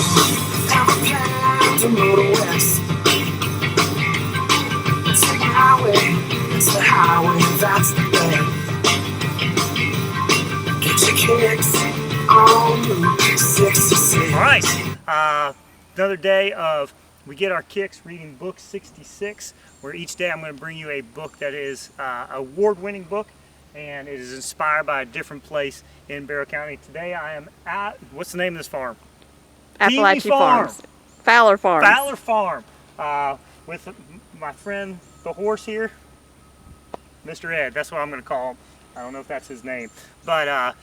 have a plan to go to west. It's the highway, it's the highway, that's the best. Get your kicks on Route 66. All right, another day of we get our kicks reading book 66, where each day I'm going to bring you a book that is an award-winning book, and it is inspired by a different place in Barrow County. Today I am at, what's the name of this farm? Appalachian Farms. Fowler Farms. Fowler Farm, with my friend the horse here, Mr. Ed. That's what I'm going to call him. I don't know if that's his name, but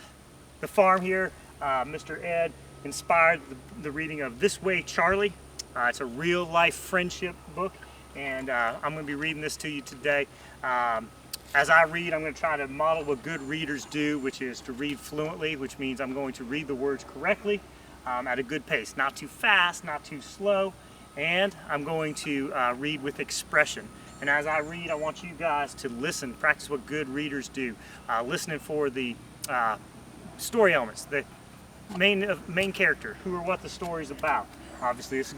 the farm here, Mr. Ed inspired the reading of This Way, Charlie. It's a real-life friendship book, and I'm going to be reading this to you today. As I read, I'm going to try to model what good readers do, which is to read fluently, which means I'm going to read the words correctly at a good pace. Not too fast, not too slow, and I'm going to read with expression. And as I read, I want you guys to listen, practice what good readers do. Listening for the story elements, the main character, who or what the story is about. Obviously, this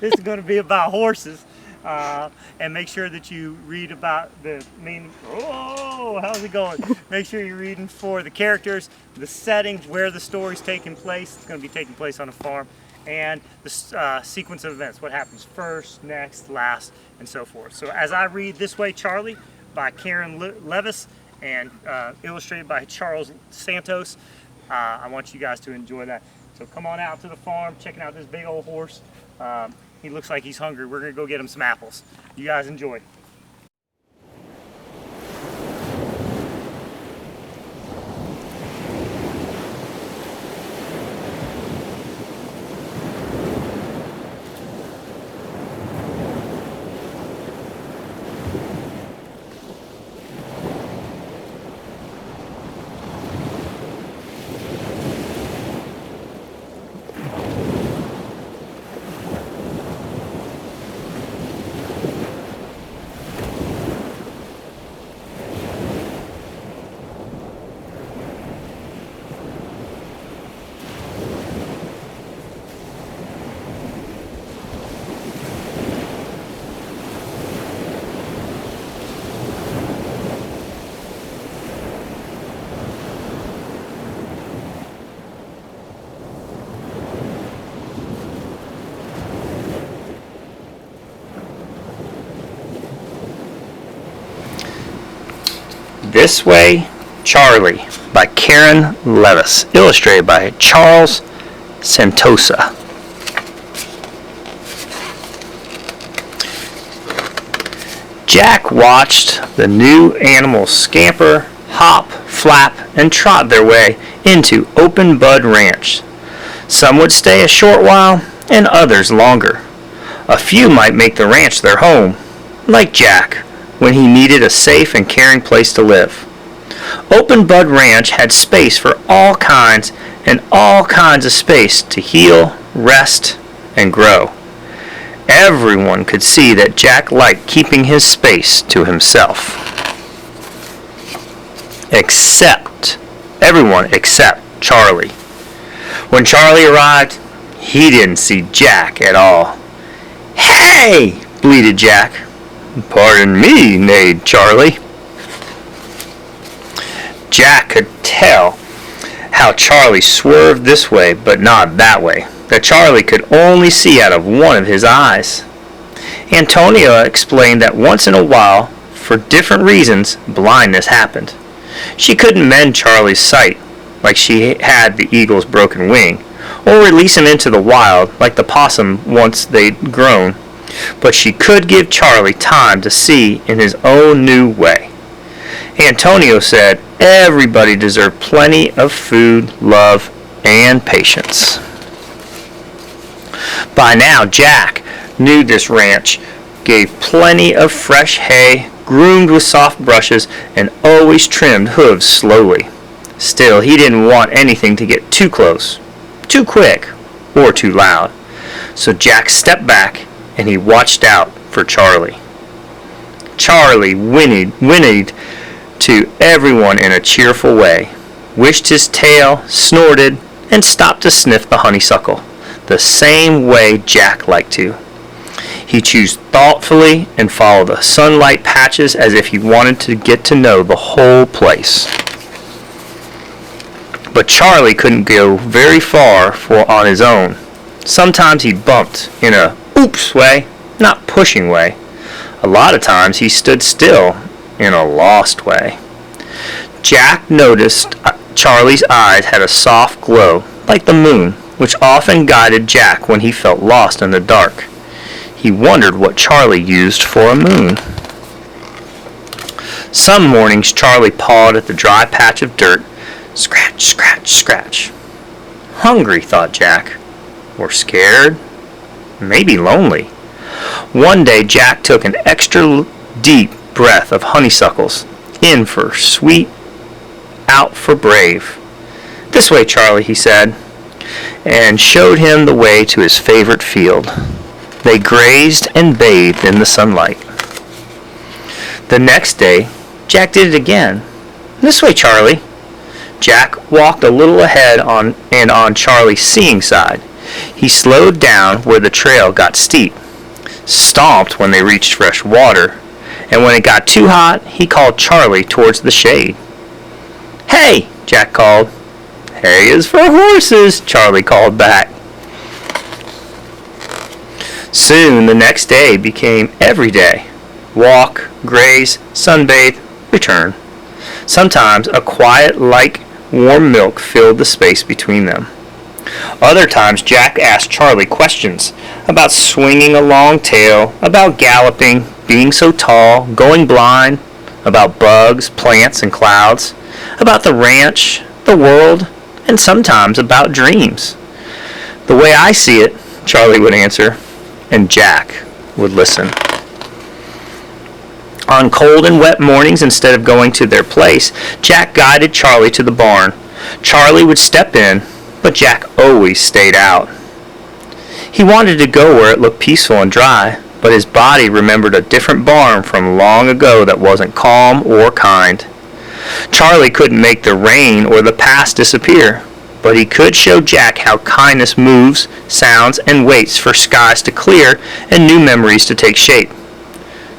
is going to be about horses, and make sure that you read about the main. Oh, how's it going? Make sure you're reading for the characters, the setting, where the story's taking place. It's going to be taking place on a farm, and the sequence of events. What happens first, next, last, and so forth. So as I read This Way, Charlie, by Karen Levis, and illustrated by Charles Santos, I want you guys to enjoy that. So come on out to the farm, checking out this big old horse. He looks like he's hungry. We're gonna go get him some apples. You guys enjoy. This Way, Charlie, by Karen Levis, illustrated by Charles Santosa. Jack watched the new animals scamper, hop, flap, and trot their way into Open Bud Ranch. Some would stay a short while, and others longer. A few might make the ranch their home, like Jack, when he needed a safe and caring place to live. Open Bud Ranch had space for all kinds of space to heal, rest, and grow. Everyone could see that Jack liked keeping his space to himself. Everyone except Charlie. When Charlie arrived, he didn't see Jack at all. "Hey!" bleated Jack. "Pardon me," neighed Charlie. Jack could tell how Charlie swerved this way but not that way, that Charlie could only see out of one of his eyes. Antonia explained that once in a while, for different reasons, blindness happened. She couldn't mend Charlie's sight, like she had the eagle's broken wing, or release him into the wild, like the possum once they'd grown, but she could give Charlie time to see in his own new way. Antonio said everybody deserved plenty of food, love, and patience. By now, Jack knew this ranch gave plenty of fresh hay, groomed with soft brushes, and always trimmed hooves slowly. Still, he didn't want anything to get too close, too quick, or too loud. So Jack stepped back and he watched out for Charlie. Charlie whinnied to everyone in a cheerful way, wished his tail, snorted, and stopped to sniff the honeysuckle, the same way Jack liked to. He chewed thoughtfully and followed the sunlight patches as if he wanted to get to know the whole place. But Charlie couldn't go very far on his own. Sometimes he bumped in a oops way, not pushing way. A lot of times he stood still in a lost way. Jack noticed Charlie's eyes had a soft glow, like the moon, which often guided Jack when he felt lost in the dark. He wondered what Charlie used for a moon. Some mornings Charlie pawed at the dry patch of dirt. Scratch, scratch, scratch. Hungry, thought Jack. Or scared. Maybe lonely. One day Jack took an extra deep breath of honeysuckles. In for sweet, out for brave. This way, Charlie, he said, and showed him the way to his favorite field. They grazed and bathed in the sunlight. The next day, Jack did it again. This way, Charlie. Jack walked a little ahead on Charlie's seeing side. He slowed down where the trail got steep, stomped when they reached fresh water, and when it got too hot, he called Charlie towards the shade. Hey, Jack called. Hay is for horses, Charlie called back. Soon the next day became every day. Walk, graze, sunbathe, return. Sometimes a quiet, like warm milk filled the space between them. Other times Jack asked Charlie questions about swinging a long tail, about galloping, being so tall, going blind, about bugs, plants, and clouds, about the ranch, the world, and sometimes about dreams. The way I see it, Charlie would answer, and Jack would listen. On cold and wet mornings, instead of going to their place, Jack guided Charlie to the barn. Charlie would step in, but Jack always stayed out. He wanted to go where it looked peaceful and dry, but his body remembered a different barn from long ago that wasn't calm or kind. Charlie couldn't make the rain or the past disappear, but he could show Jack how kindness moves, sounds, and waits for skies to clear and new memories to take shape.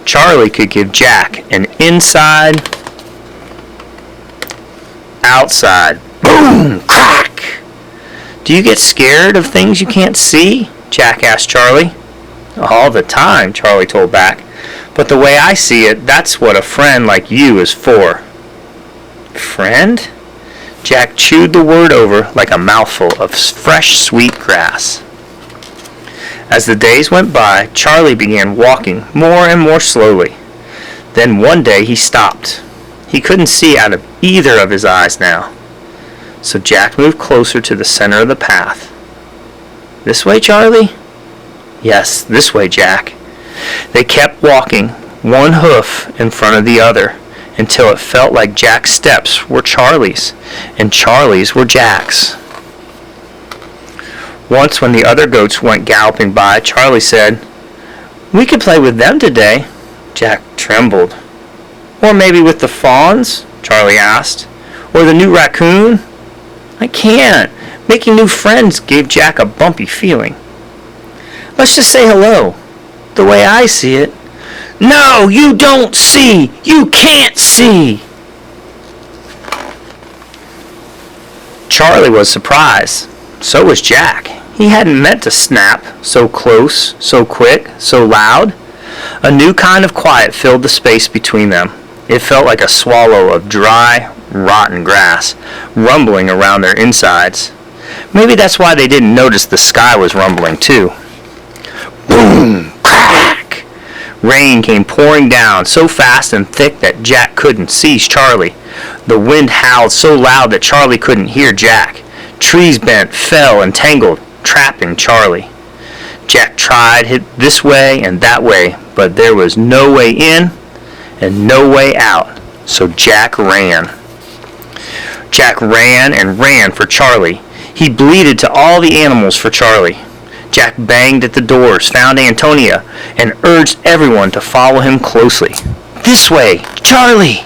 Charlie could give Jack an inside, outside, boom, crack. Do you get scared of things you can't see? Jack asked Charlie. All the time, Charlie told back. But the way I see it, that's what a friend like you is for. Friend? Jack chewed the word over like a mouthful of fresh, sweet grass. As the days went by, Charlie began walking more and more slowly. Then one day he stopped. He couldn't see out of either of his eyes now. So Jack moved closer to the center of the path. This way, Charlie? Yes, this way, Jack. They kept walking, one hoof in front of the other, until it felt like Jack's steps were Charlie's, and Charlie's were Jack's. Once when the other goats went galloping by, Charlie said, "We could play with them today." Jack trembled. "Or maybe with the fawns?" Charlie asked. "Or the new raccoon?" "I can't." Making new friends gave Jack a bumpy feeling. "Let's just say hello. The way I see it." "No, you don't see. You can't see." Charlie was surprised. So was Jack. He hadn't meant to snap, so close, so quick, so loud. A new kind of quiet filled the space between them. It felt like a swallow of dry, rotten grass, rumbling around their insides. Maybe that's why they didn't notice the sky was rumbling too. Boom! Crack! Rain came pouring down, so fast and thick that Jack couldn't see Charlie. The wind howled so loud that Charlie couldn't hear Jack. Trees bent, fell, and tangled, trapping Charlie. Jack tried this way and that way, but there was no way in and no way out, so Jack ran. Jack ran and ran for Charlie. He bleated to all the animals for Charlie. Jack banged at the doors, found Antonia, and urged everyone to follow him closely. "This way, Charlie!"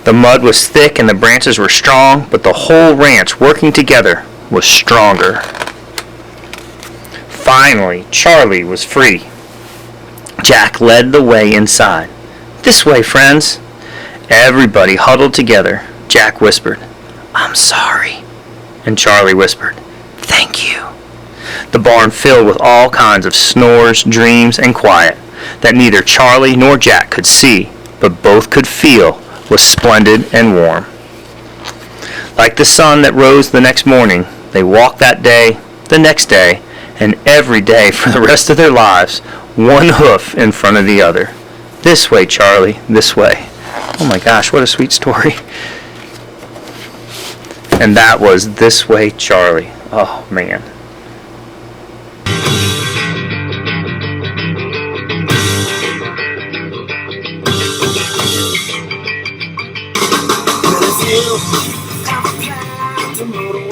The mud was thick and the branches were strong, but the whole ranch working together was stronger. Finally, Charlie was free. Jack led the way inside. "This way, friends." Everybody huddled together. Jack whispered, "I'm sorry." And Charlie whispered, "Thank you." The barn filled with all kinds of snores, dreams, and quiet that neither Charlie nor Jack could see, but both could feel was splendid and warm. Like the sun that rose the next morning, they walked that day, the next day, and every day for the rest of their lives, one hoof in front of the other. "This way, Charlie, this way." Oh my gosh, what a sweet story. And that was This Way, Charlie. Oh man. Well, if you have a plan to move